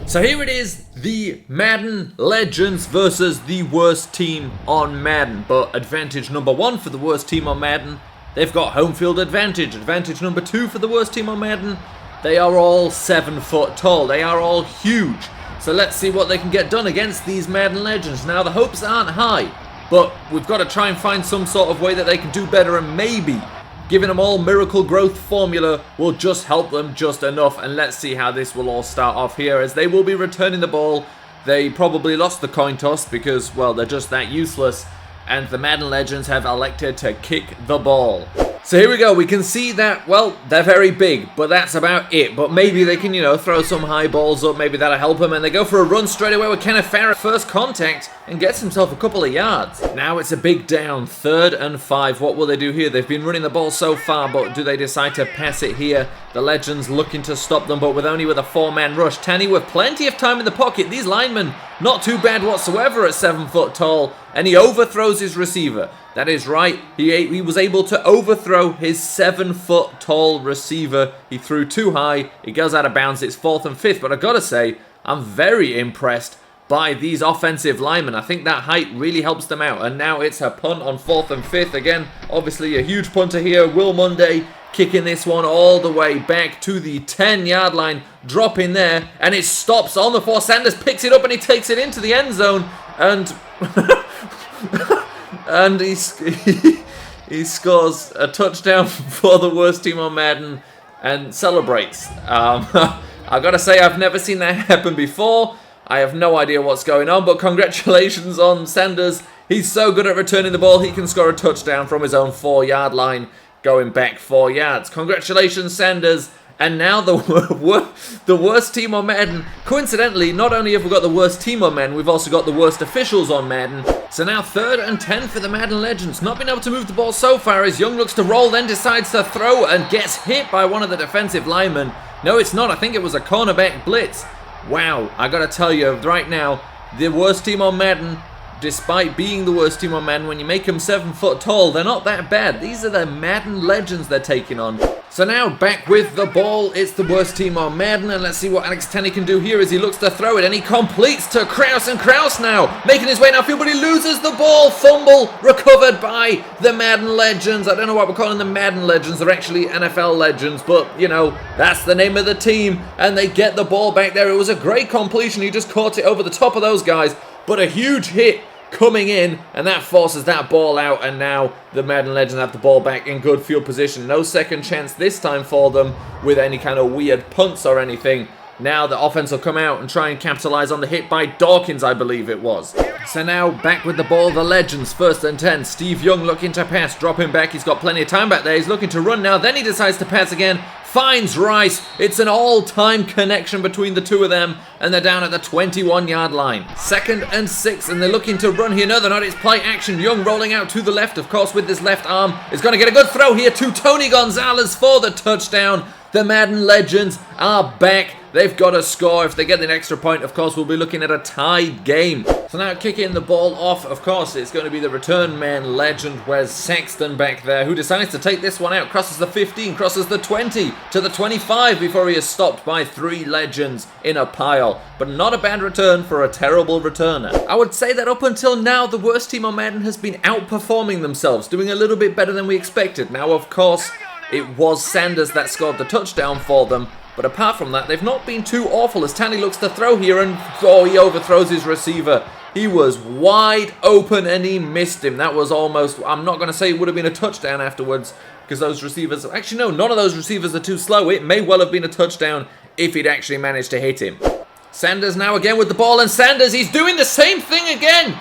So here it is, the Madden Legends versus the worst team on Madden. But advantage number 1 for the worst team on Madden, they've got home field advantage. Advantage number 2 for the worst team on Madden, they are all 7 foot tall. They are all huge. So let's see what they can get done against these Madden Legends. Now the hopes aren't high, but we've got to try and find some sort of way that they can do better, and maybe giving them all miracle growth formula will just help them just enough. And let's see how this will all start off here, as they will be returning the ball. They probably lost the coin toss because, well, they're just that useless, and the Madden Legends have elected to kick the ball. So here we go. We can see that, well, they're very big, but that's about it. But maybe they can, throw some high balls up. Maybe that'll help them. And they go for a run straight away with Kenneth Farrah. First contact, and gets himself a couple of yards. Now it's a big down, 3rd and 5. What will they do here? They've been running the ball so far, but do they decide to pass it here? The Legends looking to stop them, but with a 4-man rush. Tanny with plenty of time in the pocket. These linemen, not too bad whatsoever at 7 foot tall. And he overthrows his receiver. That is right, he was able to overthrow his 7 foot tall receiver. He threw too high, it goes out of bounds. It's 4th and 5th, but I gotta say, I'm very impressed by these offensive linemen. I think that height really helps them out. And now it's a punt on 4th and 5th. Again, obviously a huge punter here. Will Monday kicking this one all the way back to the 10-yard line, dropping there, and it stops on the 4. Sanders picks it up and he takes it into the end zone, and and he scores a touchdown for the worst team on Madden and celebrates. I gotta say, I've never seen that happen before. I have no idea what's going on, but congratulations on Sanders. He's so good at returning the ball, he can score a touchdown from his own 4-yard line, going back 4 yards. Congratulations, Sanders. And now the worst team on Madden. Coincidentally, not only have we got the worst team on Madden, we've also got the worst officials on Madden. So now 3rd and 10 for the Madden Legends. Not been able to move the ball so far, as Young looks to roll, then decides to throw and gets hit by one of the defensive linemen. No, it's not. I think it was a cornerback blitz. Wow, I gotta tell you right now, the worst team on Madden, despite being the worst team on Madden, when you make them 7 foot tall, they're not that bad. These are the Madden Legends they're taking on. So now back with the ball, it's the worst team on Madden, and let's see what Alex Tenney can do here as he looks to throw it, and he completes to Kraus, and Kraus now making his way downfield, but he loses the ball. Fumble recovered by the Madden Legends. I don't know why we're calling them Madden Legends. They're actually NFL Legends, but that's the name of the team, and they get the ball back there. It was a great completion. He just caught it over the top of those guys, but a huge hit coming in, and that forces that ball out, and now the Madden Legends have the ball back in good field position. No second chance this time for them with any kind of weird punts or anything. Now the offense will come out and try and capitalize on the hit by Dawkins, I believe it was. So now back with the ball, the Legends, 1st and 10. Steve Young looking to pass, dropping back. He's got plenty of time back there. He's looking to run now. Then he decides to pass again. Finds Rice. It's an all-time connection between the two of them, and they're down at the 21-yard line. 2nd and 6, and they're looking to run here. No, they're not. It's play action. Young rolling out to the left, of course, with his left arm. Is going to get a good throw here to Tony Gonzalez for the touchdown. The Madden Legends are back. They've got to score. If they get an extra point, of course, we'll be looking at a tied game. So now kicking the ball off, of course, it's going to be the return man legend, Wes Sexton back there, who decides to take this one out. Crosses the 15, crosses the 20 to the 25 before he is stopped by 3 Legends in a pile. But not a bad return for a terrible returner. I would say that up until now, the worst team on Madden has been outperforming themselves, doing a little bit better than we expected. Now, of course, it was Sanders that scored the touchdown for them, but apart from that, they've not been too awful, as Tanny looks to throw here, and he overthrows his receiver. He was wide open and he missed him. That was almost, I'm not going to say it would have been a touchdown afterwards, because those receivers, actually no, none of those receivers are too slow. It may well have been a touchdown if he'd actually managed to hit him. Sanders now again with the ball, and Sanders, he's doing the same thing again.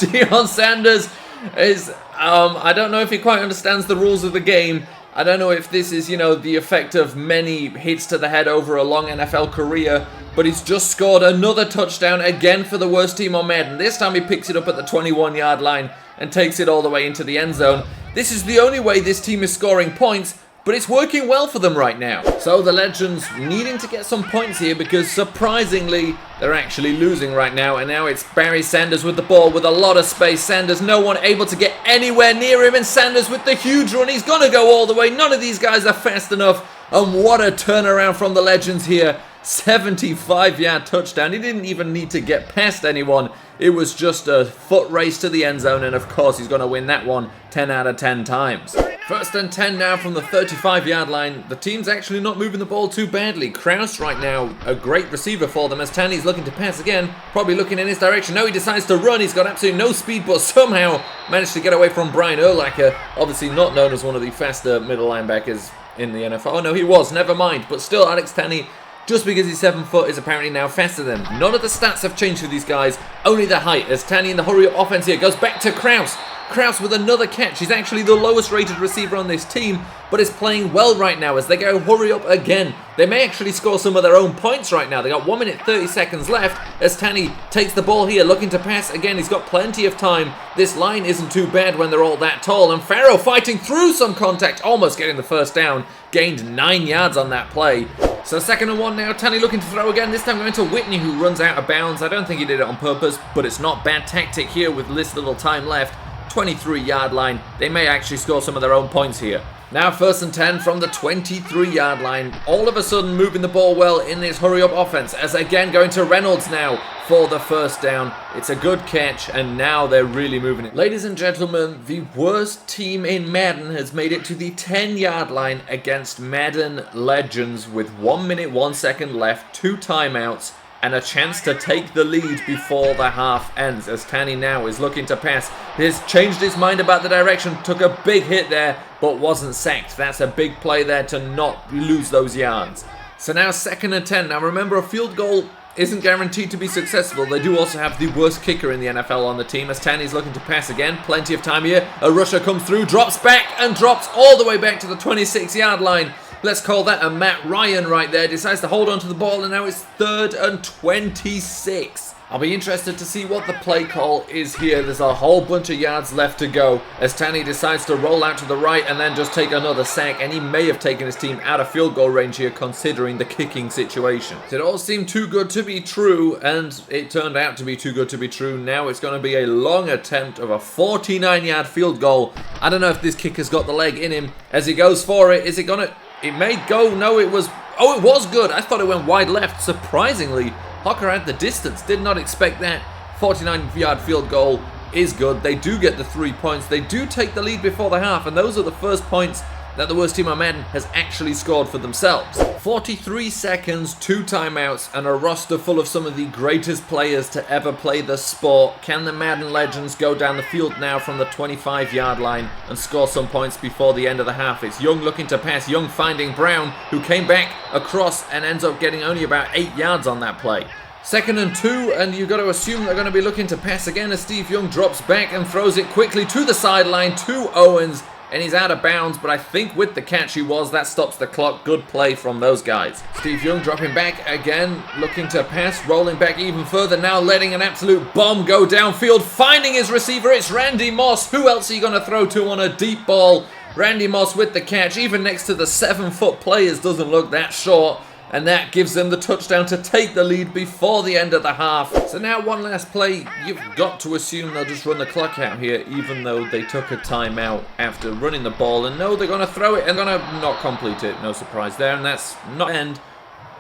Deion Sanders is, I don't know if he quite understands the rules of the game. I don't know if this is, the effect of many hits to the head over a long NFL career, but he's just scored another touchdown again for the worst team on Madden. This time he picks it up at the 21-yard line and takes it all the way into the end zone. This is the only way this team is scoring points, but it's working well for them right now. So the Legends needing to get some points here, because surprisingly, they're actually losing right now. And now it's Barry Sanders with the ball with a lot of space. Sanders, no one able to get anywhere near him, and Sanders with the huge run. He's gonna go all the way. None of these guys are fast enough. And what a turnaround from the Legends here. 75-yard touchdown. He didn't even need to get past anyone. It was just a foot race to the end zone, and of course he's going to win that one 10 out of 10 times. First and 10 now from the 35-yard line. The team's actually not moving the ball too badly. Kraus right now, a great receiver for them as Tanny's looking to pass again. Probably looking in his direction. No, he decides to run. He's got absolutely no speed, but somehow managed to get away from Brian Urlacher. Obviously not known as one of the faster middle linebackers in the NFL. Oh no, he was. Never mind. But still, Alex Tanny, just because he's 7 foot, is apparently now faster than him. None of the stats have changed for these guys, only the height, as Tanny in the hurry-up offense here goes back to Kraus. Kraus with another catch. He's actually the lowest rated receiver on this team, but is playing well right now as they go hurry up again. They may actually score some of their own points right now. They got 1 minute 30 seconds left as Tanny takes the ball here, looking to pass again. He's got plenty of time. This line isn't too bad when they're all that tall, and Farrow fighting through some contact, almost getting the first down, gained 9 yards on that play. So 2nd and 1 now, Tanny looking to throw again, this time going to Whitney, who runs out of bounds. I don't think he did it on purpose, but it's not bad tactic here with this little time left. 23-yard line. They may actually score some of their own points here. Now 1st and 10 from the 23-yard line. All of a sudden moving the ball well in this hurry-up offense, as again going to Reynolds now for the first down. It's a good catch, and now they're really moving it. Ladies and gentlemen, the worst team in Madden has made it to the 10-yard line against Madden Legends with 1 minute 1 second left, 2 timeouts, and a chance to take the lead before the half ends, as Tanny now is looking to pass. He's changed his mind about the direction, took a big hit there, but wasn't sacked. That's a big play there to not lose those yards. So now 2nd and 10. Now remember, a field goal isn't guaranteed to be successful. They do also have the worst kicker in the NFL on the team, as Tanny's looking to pass again. Plenty of time here. A rusher comes through, drops back, and drops all the way back to the 26-yard line. Let's call that a Matt Ryan right there. Decides to hold on to the ball, and now it's 3rd and 26. I'll be interested to see what the play call is here. There's a whole bunch of yards left to go as Tanny decides to roll out to the right and then just take another sack, and he may have taken his team out of field goal range here considering the kicking situation. It all seemed too good to be true, and it turned out to be too good to be true. Now it's going to be a long attempt of a 49-yard field goal. I don't know if this kicker's got the leg in him as he goes for it. Is it going to... It may go. No, it was... Oh, it was good. I thought it went wide left. Surprisingly, Hocker had the distance. Did not expect that. 49-yard field goal is good. They do get the 3 points. They do take the lead before the half, and those are the first points that the worst team on Madden has actually scored for themselves. 43 seconds, 2 timeouts, and a roster full of some of the greatest players to ever play the sport. Can the Madden Legends go down the field now from the 25-yard line and score some points before the end of the half? It's Young looking to pass. Young finding Brown, who came back across and ends up getting only about 8 yards on that play. 2nd and 2, and you've got to assume they're going to be looking to pass again as Steve Young drops back and throws it quickly to the sideline to Owens. And he's out of bounds, but I think with the catch he was, that stops the clock. Good play from those guys. Steve Young dropping back again, looking to pass, rolling back even further, now letting an absolute bomb go downfield, finding his receiver. It's Randy Moss. Who else are you going to throw to on a deep ball? Randy Moss with the catch, even next to the 7-foot players, doesn't look that short. And that gives them the touchdown to take the lead before the end of the half. So now one last play. You've got to assume they'll just run the clock out here, even though they took a timeout after running the ball. And no, they're going to throw it and going to not complete it. No surprise there. And that's not end.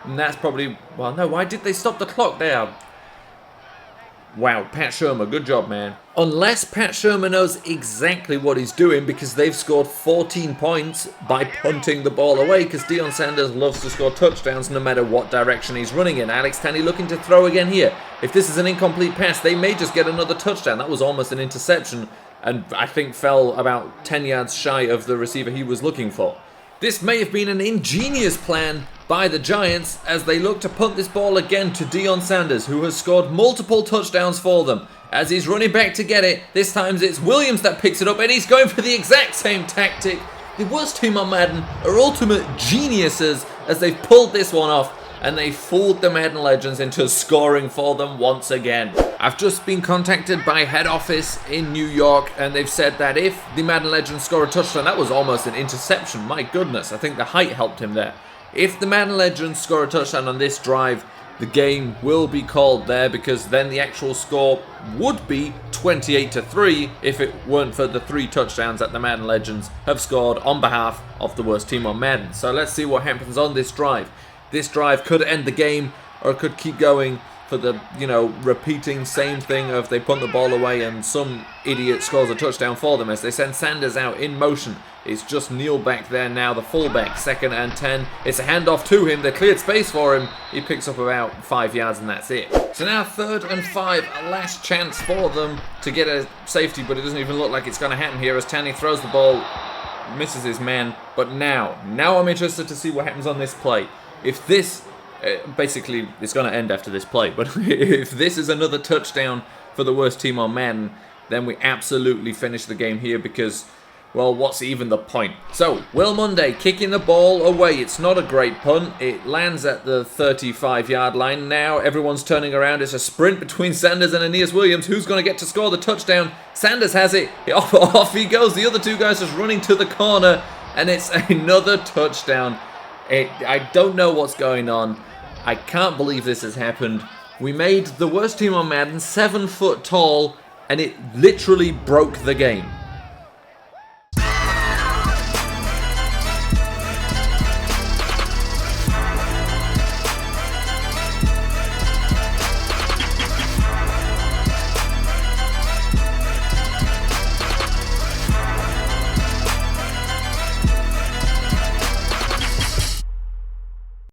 And that's probably... Well, no, why did they stop the clock there? Wow, Pat Shurmur, good job, man. Unless Pat Shurmur knows exactly what he's doing, because they've scored 14 points by punting the ball away, because Deion Sanders loves to score touchdowns no matter what direction he's running in. Alex Tanny looking to throw again here. If this is an incomplete pass, they may just get another touchdown. That was almost an interception, and I think fell about 10 yards shy of the receiver he was looking for. This may have been an ingenious plan by the Giants as they look to punt this ball again to Deion Sanders, who has scored multiple touchdowns for them. As he's running back to get it, this time it's Williams that picks it up, and he's going for the exact same tactic. The worst team on Madden are ultimate geniuses as they've pulled this one off, and they fooled the Madden Legends into scoring for them once again. I've just been contacted by head office in New York, and they've said that if the Madden Legends score a touchdown, that was almost an interception, my goodness, I think the height helped him there. If the Madden Legends score a touchdown on this drive, the game will be called there, because then the actual score would be 28-3 if it weren't for the 3 touchdowns that the Madden Legends have scored on behalf of the worst team on Madden. So let's see what happens on this drive. this drive could end the game, or it could keep going for the, repeating same thing of they punt the ball away and some idiot scores a touchdown for them as they send Sanders out in motion. It's just Neal back there now, the fullback, 2nd and 10. It's a handoff to him. They cleared space for him. He picks up about 5 yards and that's it. So now 3rd and 5, a last chance for them to get a safety, but it doesn't even look like it's going to happen here as Tanny throws the ball, misses his man. But now I'm interested to see what happens on this play. If this, basically it's going to end after this play, but if this is another touchdown for the worst team on Madden, then we absolutely finish the game here because, well, what's even the point? So, Will Monday kicking the ball away. It's not a great punt. It lands at the 35-yard line. Now everyone's turning around. It's a sprint between Sanders and Aeneas Williams. Who's going to get to score the touchdown? Sanders has it. Off he goes. The other two guys just running to the corner, and it's another touchdown. I don't know what's going on. I can't believe this has happened. We made the worst team on Madden 7 foot tall, and it literally broke the game.